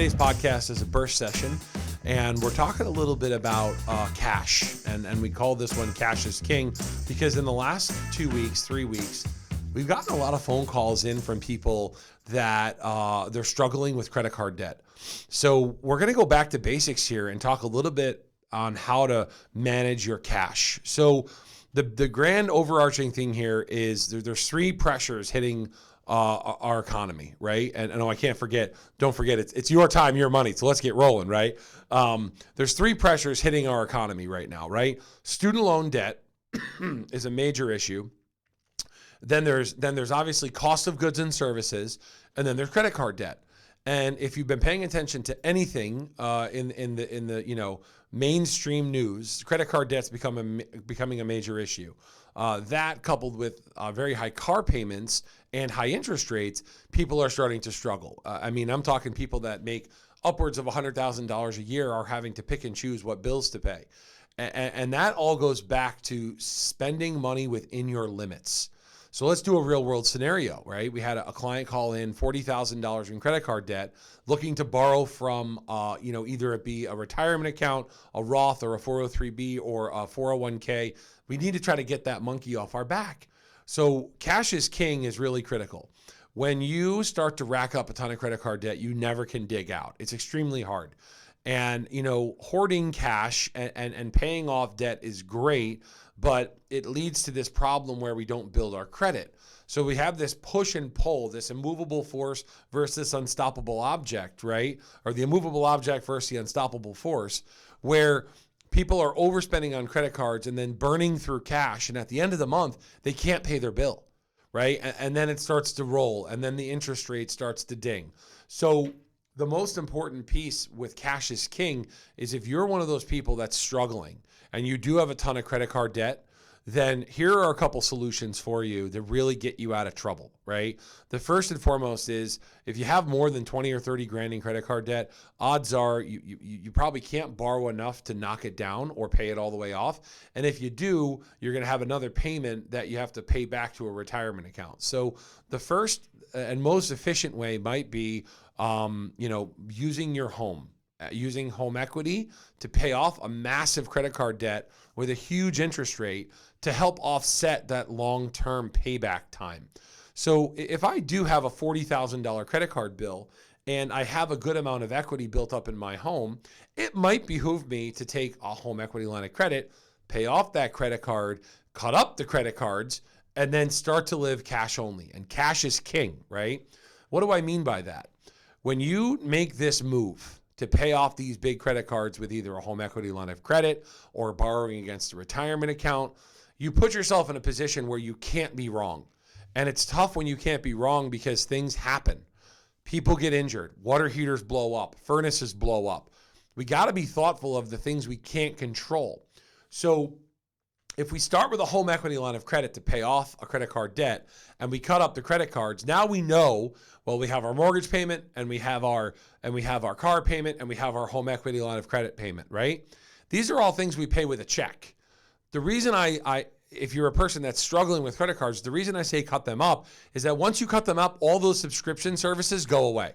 Today's podcast is a burst session, and we're talking a little bit about cash, and we call this one Cash is King, because in the last 2 weeks, 3 weeks, we've gotten a lot of phone calls in from people that they're struggling with credit card debt. So we're going to go back to basics here and talk a little bit on how to manage your cash. So the grand overarching thing here is there's three pressures hitting our economy, right? And oh, don't forget, it's your time, your money. So let's get rolling, right? There's three pressures hitting our economy right now, right? Student loan debt is a major issue. Then there's obviously cost of goods and services, and then there's credit card debt. And if you've been paying attention to anything in the mainstream news, credit card debt's becoming a major issue. That coupled with very high car payments and high interest rates, people are starting to struggle. I'm talking people that make upwards of $100,000 a year are having to pick and choose what bills to pay. And that all goes back to spending money within your limits. So let's do a real world scenario, right? We had a client call in $40,000 in credit card debt, looking to borrow from, either it be a retirement account, a Roth or a 403B or a 401k. We need to try to get that monkey off our back. So cash is king is really critical. When you start to rack up a ton of credit card debt, you never can dig out. It's extremely hard. And, hoarding cash and paying off debt is great, but it leads to this problem where we don't build our credit. So we have this push and pull, this immovable force versus unstoppable object, right? Or the immovable object versus the unstoppable force, where people are overspending on credit cards and then burning through cash. And at the end of the month, they can't pay their bill, right? And then it starts to roll, and then the interest rate starts to ding. So the most important piece with cash is king is if you're one of those people that's struggling and you do have a ton of credit card debt, then here are a couple solutions for you to really get you out of trouble, right? The first and foremost is if you have more than 20 or 30 grand in credit card debt, odds are you probably can't borrow enough to knock it down or pay it all the way off. And if you do, you're going to have another payment that you have to pay back to a retirement account. So the first and most efficient way might be using your home, using home equity to pay off a massive credit card debt with a huge interest rate to help offset that long-term payback time. So if I do have a $40,000 credit card bill and I have a good amount of equity built up in my home, it might behoove me to take a home equity line of credit, pay off that credit card, cut up the credit cards, and then start to live cash only. And cash is king, right? What do I mean by that? When you make this move to pay off these big credit cards with either a home equity line of credit or borrowing against a retirement account, you put yourself in a position where you can't be wrong. And it's tough when you can't be wrong because things happen. People get injured, water heaters blow up, furnaces blow up. We got to be thoughtful of the things we can't control. So if we start with a home equity line of credit to pay off a credit card debt and we cut up the credit cards, now we know, well, we have our mortgage payment and we have our car payment and we have our home equity line of credit payment, right? These are all things we pay with a check. The reason if you're a person that's struggling with credit cards, the reason I say cut them up is that once you cut them up, all those subscription services go away,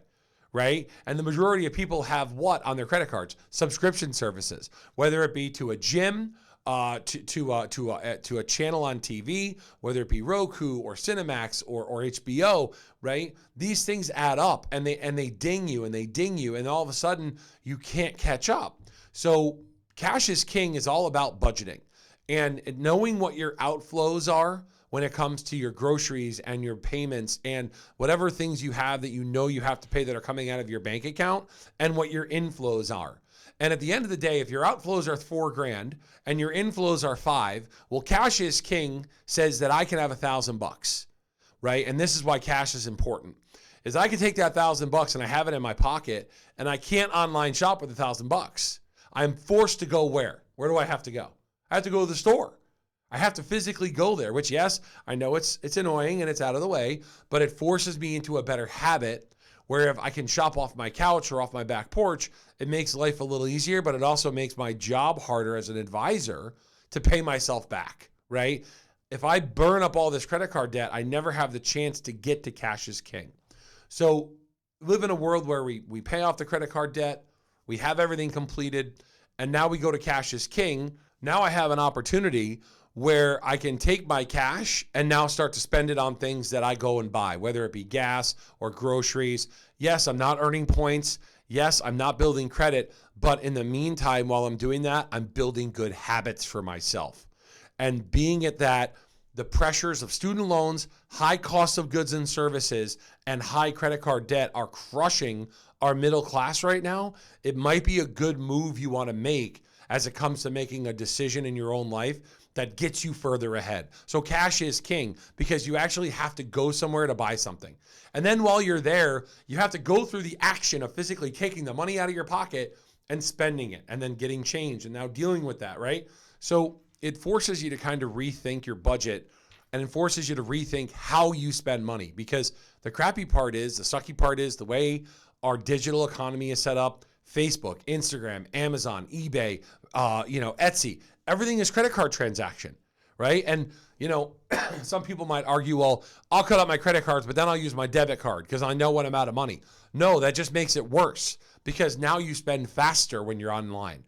right? And the majority of people have what on their credit cards? Subscription services, whether it be to a gym, to a channel on TV, whether it be Roku or Cinemax or HBO, right? These things add up and they ding you, and all of a sudden you can't catch up. So cash is king is all about budgeting and knowing what your outflows are when it comes to your groceries and your payments and whatever things you have that you have to pay that are coming out of your bank account, and what your inflows are. And at the end of the day, if your outflows are $4,000 and your inflows are $5,000, well, cash is king says that I can have $1,000, right? And this is why cash is important. Is I can take that $1,000 and I have it in my pocket, and I can't online shop with $1,000. I'm forced to go where? Where do I have to go? I have to go to the store. I have to physically go there, which, yes, I know it's annoying and it's out of the way, but it forces me into a better habit where if I can shop off my couch or off my back porch, it makes life a little easier, but it also makes my job harder as an advisor to pay myself back, right? If I burn up all this credit card debt, I never have the chance to get to cash is king. So live in a world where we pay off the credit card debt, we have everything completed, and now we go to cash is king. Now I have an opportunity where I can take my cash and now start to spend it on things that I go and buy, whether it be gas or groceries. Yes, I'm not earning points. Yes, I'm not building credit, but in the meantime, while I'm doing that, I'm building good habits for myself. And being at that, the pressures of student loans, high cost of goods and services, and high credit card debt are crushing our middle class right now. It might be a good move you want to make as it comes to making a decision in your own life that gets you further ahead. So cash is king because you actually have to go somewhere to buy something. And then while you're there, you have to go through the action of physically taking the money out of your pocket and spending it and then getting change and now dealing with that, right? So it forces you to kind of rethink your budget, and it forces you to rethink how you spend money, because the crappy part is, the sucky part is the way our digital economy is set up. Facebook, Instagram, Amazon, eBay, Etsy, everything is credit card transaction, right? And, some people might argue, well, I'll cut out my credit cards, but then I'll use my debit card because I know when I'm out of money. No, that just makes it worse because now you spend faster when you're online.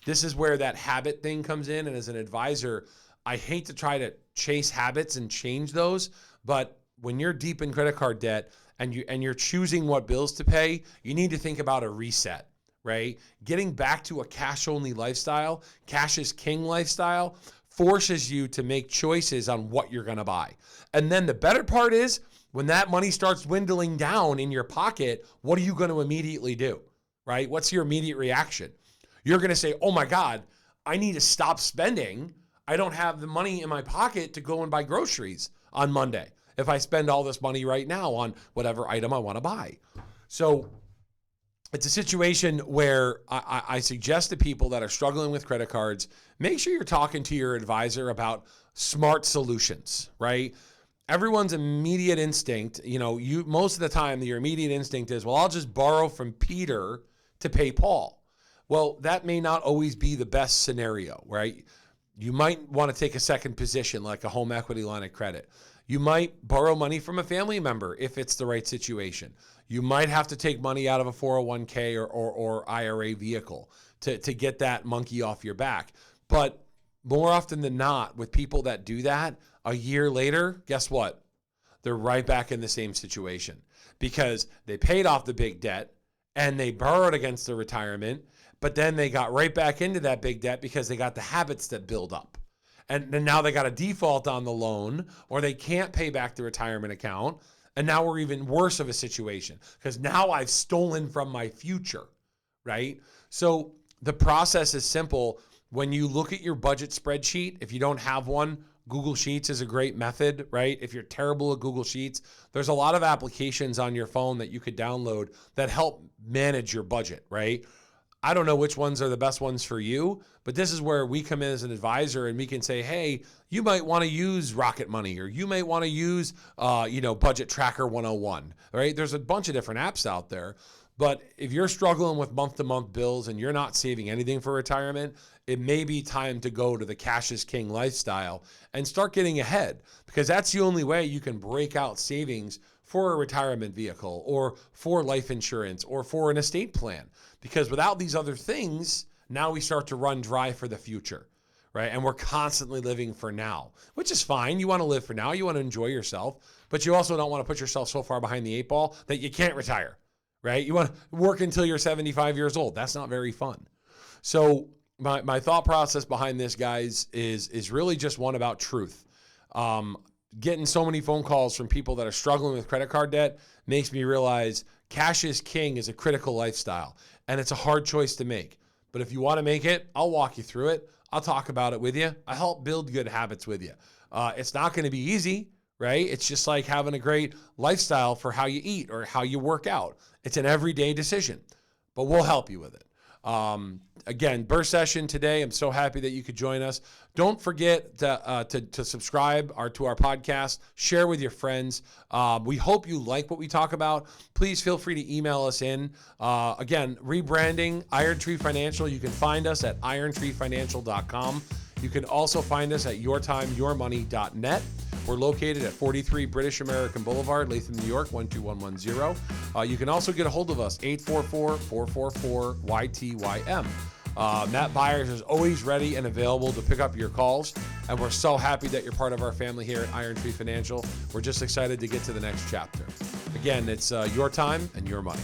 This is where that habit thing comes in. And as an advisor, I hate to try to chase habits and change those, but when you're deep in credit card debt and you're choosing what bills to pay, you need to think about a reset, right? Getting back to a cash-only lifestyle, cash is king lifestyle, forces you to make choices on what you're going to buy. And then the better part is when that money starts dwindling down in your pocket, what are you going to immediately do, right? What's your immediate reaction? You're going to say, oh my God, I need to stop spending. I don't have the money in my pocket to go and buy groceries on Monday if I spend all this money right now on whatever item I want to buy. So it's a situation where I suggest to people that are struggling with credit cards, make sure you're talking to your advisor about smart solutions, right? Everyone's immediate instinct, most of the time your immediate instinct is, well, I'll just borrow from Peter to pay Paul. Well, that may not always be the best scenario, right? You might want to take a second position like a home equity line of credit. You might borrow money from a family member if it's the right situation. You might have to take money out of a 401k or IRA vehicle to get that monkey off your back. But more often than not, with people that do that, a year later, guess what? They're right back in the same situation because they paid off the big debt and they borrowed against their retirement, but then they got right back into that big debt because they got the habits that build up. And then now they got a default on the loan, or they can't pay back the retirement account. And now we're even worse of a situation because now I've stolen from my future, right? So the process is simple. When you look at your budget spreadsheet, if you don't have one, Google Sheets is a great method, right? If you're terrible at Google Sheets, there's a lot of applications on your phone that you could download that help manage your budget, right? I don't know which ones are the best ones for you, but this is where we come in as an advisor and we can say, hey, you might want to use Rocket Money, or you might want to use, Budget Tracker 101, right? There's a bunch of different apps out there, but if you're struggling with month-to-month bills and you're not saving anything for retirement, it may be time to go to the cash is king lifestyle and start getting ahead, because that's the only way you can break out savings for a retirement vehicle or for life insurance or for an estate plan. Because without these other things, now we start to run dry for the future, right? And we're constantly living for now, which is fine. You want to live for now. You want to enjoy yourself, but you also don't want to put yourself so far behind the eight ball that you can't retire, right? You want to work until you're 75 years old. That's not very fun. So my thought process behind this, guys, is really just one about truth. Getting so many phone calls from people that are struggling with credit card debt makes me realize cash is king is a critical lifestyle, and it's a hard choice to make. But if you want to make it, I'll walk you through it. I'll talk about it with you. I help build good habits with you. It's not going to be easy, right? It's just like having a great lifestyle for how you eat or how you work out. It's an everyday decision, but we'll help you with it. Again, Burst Session today. I'm so happy that you could join us. Don't forget to subscribe to our podcast, share with your friends. We hope you like what we talk about. Please feel free to email us in. Again, rebranding Iron Tree Financial. You can find us at irontreefinancial.com. You can also find us at yourtimeyourmoney.net. We're located at 43 British American Boulevard, Latham, New York, 12110. You can also get a hold of us, 844-444-YTYM. Matt Byers is always ready and available to pick up your calls, and we're so happy that you're part of our family here at Iron Tree Financial. We're just excited to get to the next chapter. Again, it's your time and your money.